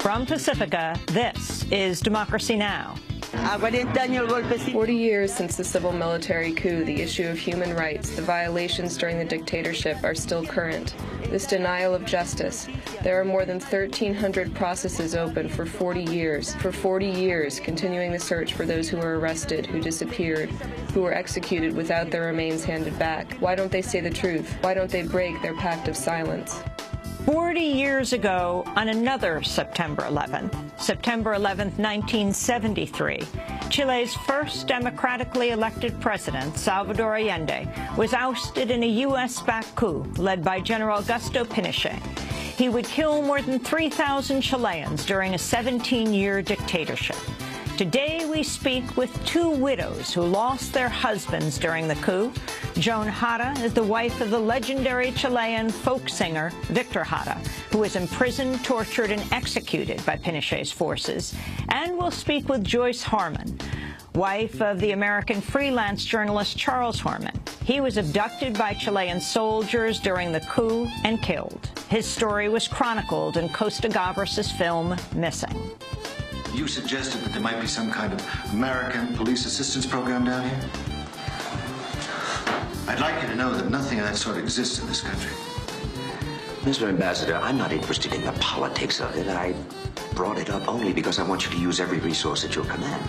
From Pacifica, this is Democracy Now! 40 years since the civil military coup, the issue of human rights, the violations during the dictatorship are still current. This denial of justice. There are more than 1,300 processes open for 40 years. For 40 years, continuing the search for those who were arrested, who disappeared, who were executed without their remains handed back. Why don't they say the truth? Why don't they break their pact of silence? 40 years ago, on another September 11th, September 11th, 1973, Chile's first democratically elected president, Salvador Allende, was ousted in a U.S.-backed coup led by General Augusto Pinochet. He would kill more than 3,000 Chileans during a 17-year dictatorship. Today, we speak with two widows who lost their husbands during the coup. Joan Jara is the wife of the legendary Chilean folk singer Victor Jara, who was imprisoned, tortured, and executed by Pinochet's forces. And we'll speak with Joyce Harman, wife of the American freelance journalist Charles Harman. He was abducted by Chilean soldiers during the coup and killed. His story was chronicled in Costa Gavras' film Missing. You suggested that there might be some kind of American police assistance program down here? I'd like you to know that nothing of that sort exists in this country. Mr. Ambassador, I'm not interested in the politics of it. I brought it up only because I want you to use every resource at your command.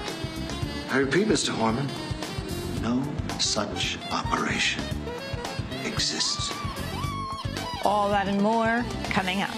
I repeat, Mr. Harman, no such operation exists. All that and more coming up.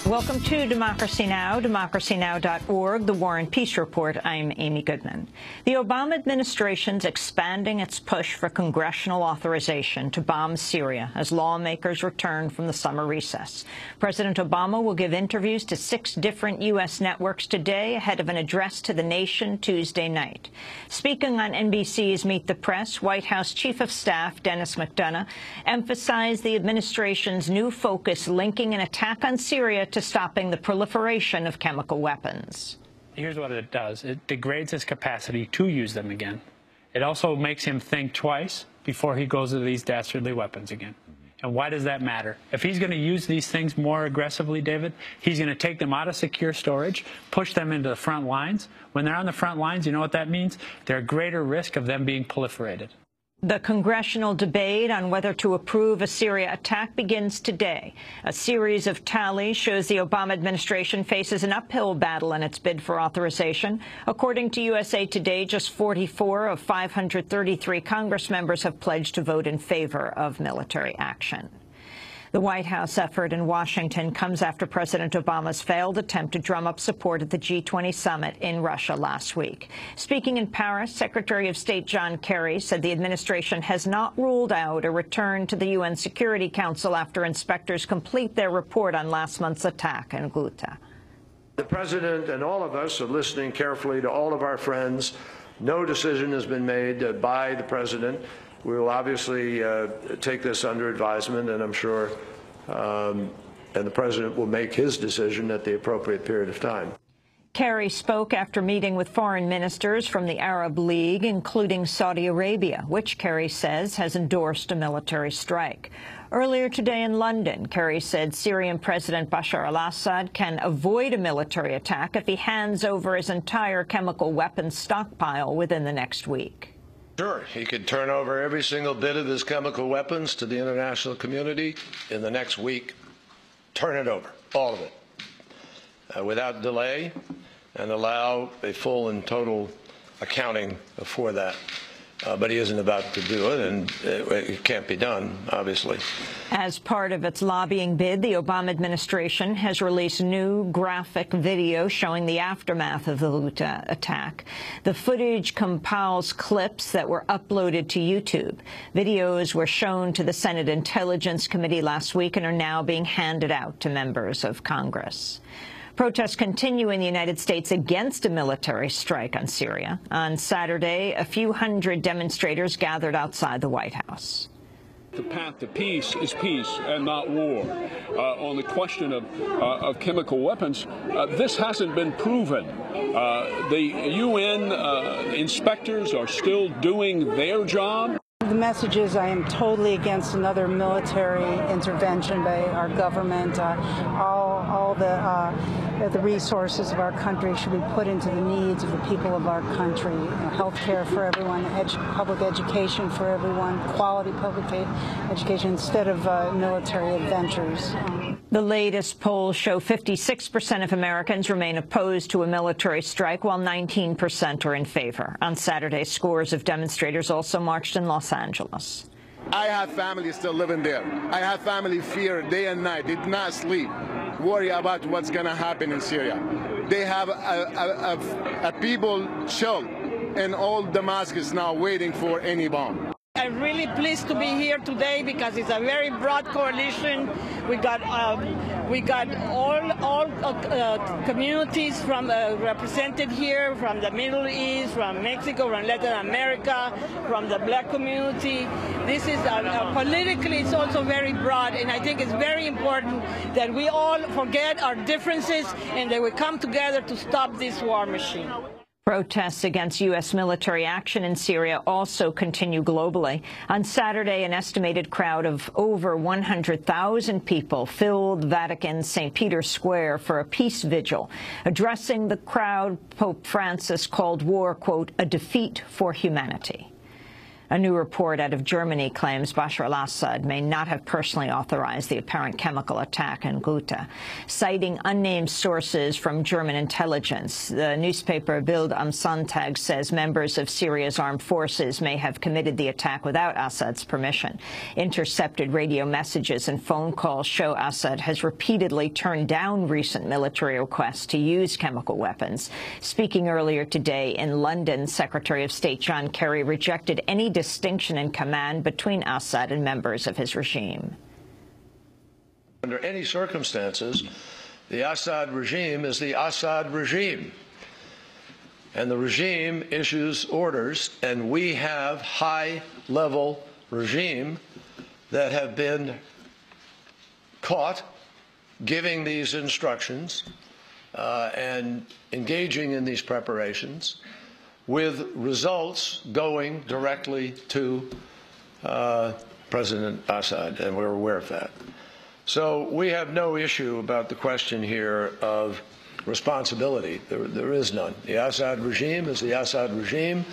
Welcome to Democracy Now!, democracynow.org, The War and Peace Report. I'm Amy Goodman. The Obama administration's expanding its push for congressional authorization to bomb Syria as lawmakers return from the summer recess. President Obama will give interviews to 6 different U.S. networks today ahead of an address to the nation Tuesday night. Speaking on NBC's Meet the Press, White House Chief of Staff Dennis McDonough emphasized the administration's new focus linking an attack on Syria to stopping the proliferation of chemical weapons. Here's what it does. It degrades his capacity to use them again. It also makes him think twice before he goes to these dastardly weapons again. And why does that matter? If he's going to use these things more aggressively, David, he's going to take them out of secure storage, push them into the front lines. When they're on the front lines, you know what that means? They're at greater risk of them being proliferated. The congressional debate on whether to approve a Syria attack begins today. A series of tallies shows the Obama administration faces an uphill battle in its bid for authorization. According to USA Today, just 44 of 533 Congress members have pledged to vote in favor of military action. The White House effort in Washington comes after President Obama's failed attempt to drum up support at the G20 summit in Russia last week. Speaking in Paris, Secretary of State John Kerry said the administration has not ruled out a return to the UN Security Council after inspectors complete their report on last month's attack in Ghouta. The President and all of us are listening carefully to all of our friends. No decision has been made by the President. We will obviously take this under advisement, and I'm sure and the President will make his decision at the appropriate period of time. Kerry spoke after meeting with foreign ministers from the Arab League, including Saudi Arabia, which Kerry says has endorsed a military strike. Earlier today in London, Kerry said Syrian President Bashar al-Assad can avoid a military attack if he hands over his entire chemical weapons stockpile within the next week. Sure, he could turn over every single bit of his chemical weapons to the international community in the next week. Turn it over, all of it, without delay, and allow a full and total accounting for that. But he isn't about to do it, and it can't be done, obviously. As part of its lobbying bid, the Obama administration has released new graphic video showing the aftermath of the Ghouta attack. The footage compiles clips that were uploaded to YouTube. Videos were shown to the Senate Intelligence Committee last week and are now being handed out to members of Congress. Protests continue in the United States against a military strike on Syria. On Saturday, a few hundred demonstrators gathered outside the White House. The path to peace is peace and not war. On the question of chemical weapons, this hasn't been proven. The UN inspectors are still doing their job. The message is I am totally against another military intervention by our government. All the resources of our country should be put into the needs of the people of our country. Health care for everyone, public education for everyone, quality public education instead of military adventures. The latest polls show 56% of Americans remain opposed to a military strike, while 19% are in favor. On Saturday, scores of demonstrators also marched in Los Angeles. I have family still living there. I have family fear day and night, did not sleep, worry about what's going to happen in Syria. They have a people chill in all Damascus now waiting for any bomb. I'm really pleased to be here today because it's a very broad coalition. We got all communities from represented here, from the Middle East, from Mexico, from Latin America, from the Black community. This is politically, it's also very broad, and I think it's very important that we all forget our differences and that we come together to stop this war machine. Protests against U.S. military action in Syria also continue globally. On Saturday, an estimated crowd of over 100,000 people filled Vatican's St. Peter's Square for a peace vigil. Addressing the crowd, Pope Francis called war, quote, a defeat for humanity. A new report out of Germany claims Bashar al-Assad may not have personally authorized the apparent chemical attack in Ghouta. Citing unnamed sources from German intelligence, the newspaper Bild am Sonntag says members of Syria's armed forces may have committed the attack without Assad's permission. Intercepted radio messages and phone calls show Assad has repeatedly turned down recent military requests to use chemical weapons. Speaking earlier today in London, Secretary of State John Kerry rejected any distinction in command between Assad and members of his regime. Under any circumstances, the Assad regime is the Assad regime. And the regime issues orders, and we have high-level regime that have been caught giving these instructions and engaging in these preparations, with results going directly to President Assad, and we're aware of that. So we have no issue about the question here of responsibility. There is none. The Assad regime is the Assad regime.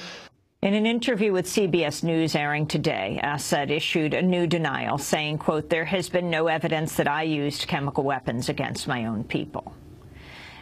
In an interview with CBS News airing today, Assad issued a new denial, saying, quote, there has been no evidence that I used chemical weapons against my own people.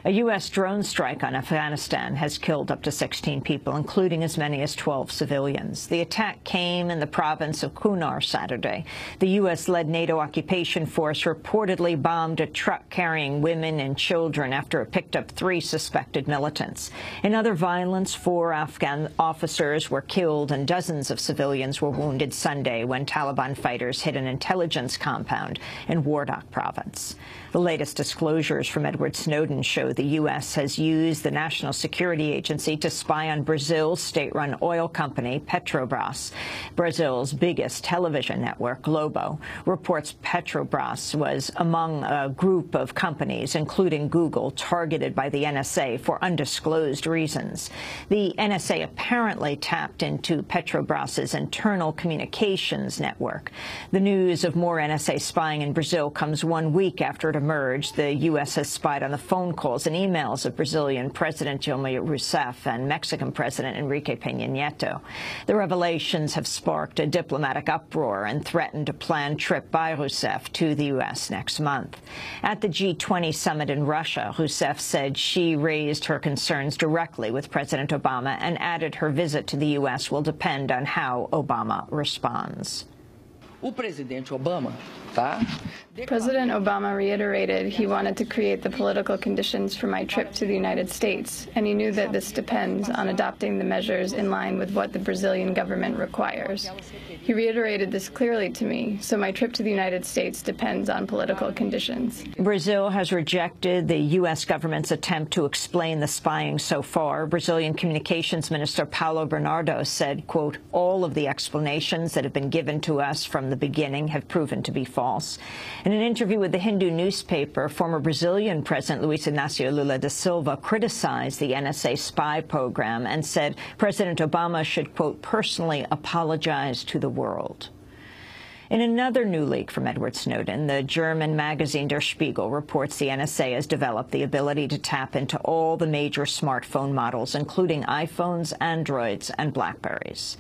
A U.S. drone strike on Afghanistan has killed up to 16 people, including as many as 12 civilians. The attack came in the province of Kunar Saturday. The U.S.-led NATO occupation force reportedly bombed a truck carrying women and children after it picked up 3 suspected militants. In other violence, 4 Afghan officers were killed and dozens of civilians were wounded Sunday when Taliban fighters hit an intelligence compound in Wardak province. The latest disclosures from Edward Snowden show the U.S. has used the National Security Agency to spy on Brazil's state-run oil company, Petrobras. Brazil's biggest television network, Globo, reports Petrobras was among a group of companies, including Google, targeted by the NSA for undisclosed reasons. The NSA apparently tapped into Petrobras's internal communications network. The news of more NSA spying in Brazil comes 1 week after it emerged. The U.S. has spied on the phone calls and emails of Brazilian President Dilma Rousseff and Mexican President Enrique Peña Nieto. The revelations have sparked a diplomatic uproar and threatened a planned trip by Rousseff to the U.S. next month. At the G20 summit in Russia, Rousseff said she raised her concerns directly with President Obama and added her visit to the U.S. will depend on how Obama responds. President Obama reiterated he wanted to create the political conditions for my trip to the United States, and he knew that this depends on adopting the measures in line with what the Brazilian government requires. He reiterated this clearly to me, so my trip to the United States depends on political conditions. Brazil has rejected the U.S. government's attempt to explain the spying so far. Brazilian Communications Minister Paulo Bernardo said, quote, all of the explanations that have been given to us from from the beginning have proven to be false. In an interview with the Hindu newspaper, former Brazilian President Luiz Inácio Lula da Silva criticized the NSA spy program and said President Obama should, quote, personally apologize to the world. In another new leak from Edward Snowden, the German magazine Der Spiegel reports the NSA has developed the ability to tap into all the major smartphone models, including iPhones, Androids, and Blackberries.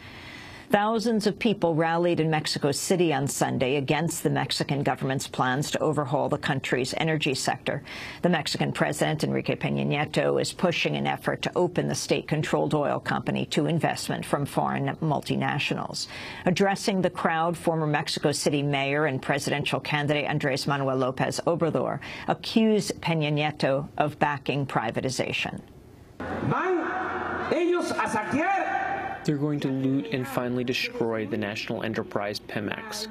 Thousands of people rallied in Mexico City on Sunday against the Mexican government's plans to overhaul the country's energy sector. The Mexican president, Enrique Peña Nieto, is pushing an effort to open the state-controlled oil company to investment from foreign multinationals. Addressing the crowd, former Mexico City mayor and presidential candidate Andrés Manuel López Obrador accused Peña Nieto of backing privatization. They're going to loot and finally destroy the national enterprise Pemex.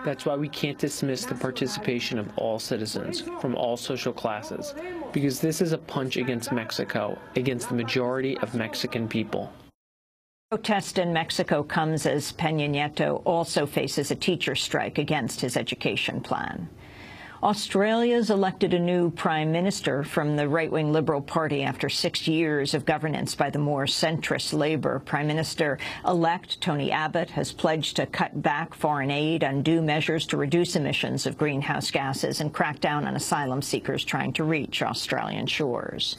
That's why we can't dismiss the participation of all citizens from all social classes, because this is a punch against Mexico, against the majority of Mexican people. Protest in Mexico comes as Peña Nieto also faces a teacher strike against his education plan. Australia's elected a new prime minister from the right-wing Liberal Party after 6 years of governance by the more centrist Labour. Prime Minister-elect Tony Abbott has pledged to cut back foreign aid, undo measures to reduce emissions of greenhouse gases, and crack down on asylum seekers trying to reach Australian shores.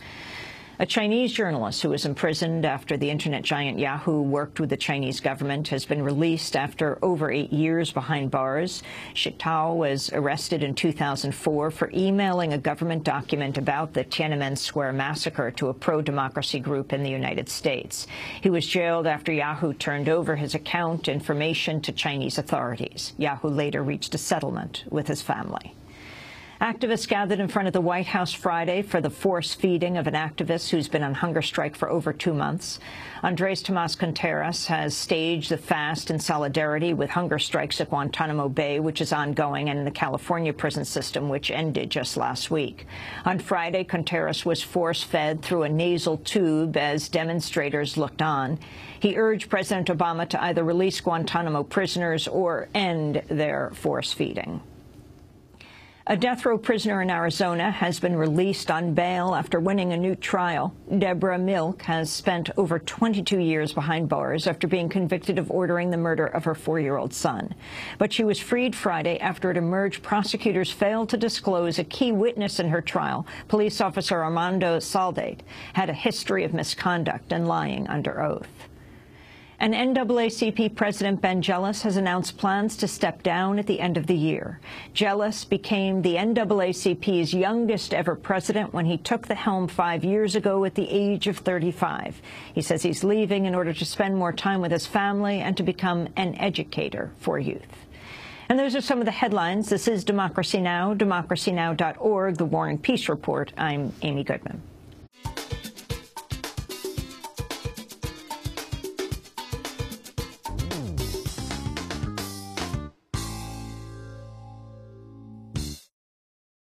A Chinese journalist who was imprisoned after the internet giant Yahoo worked with the Chinese government has been released after over 8 years behind bars. Shi Tao was arrested in 2004 for emailing a government document about the Tiananmen Square massacre to a pro-democracy group in the United States. He was jailed after Yahoo turned over his account information to Chinese authorities. Yahoo later reached a settlement with his family. Activists gathered in front of the White House Friday for the forced feeding of an activist who's been on hunger strike for over 2 months. Andrés Tomás Contreras has staged the fast in solidarity with hunger strikes at Guantanamo Bay, which is ongoing, and in the California prison system, which ended just last week. On Friday, Contreras was force-fed through a nasal tube as demonstrators looked on. He urged President Obama to either release Guantanamo prisoners or end their force feeding. A death row prisoner in Arizona has been released on bail after winning a new trial. Deborah Milk has spent over 22 years behind bars after being convicted of ordering the murder of her 4-year-old son. But she was freed Friday after it emerged prosecutors failed to disclose a key witness in her trial. Police officer Armando Saldate had a history of misconduct and lying under oath. And NAACP President Ben Jealous has announced plans to step down at the end of the year. Jealous became the NAACP's youngest ever president when he took the helm 5 years ago at the age of 35. He says he's leaving in order to spend more time with his family and to become an educator for youth. And those are some of the headlines. This is Democracy Now!, democracynow.org, The War and Peace Report. I'm Amy Goodman.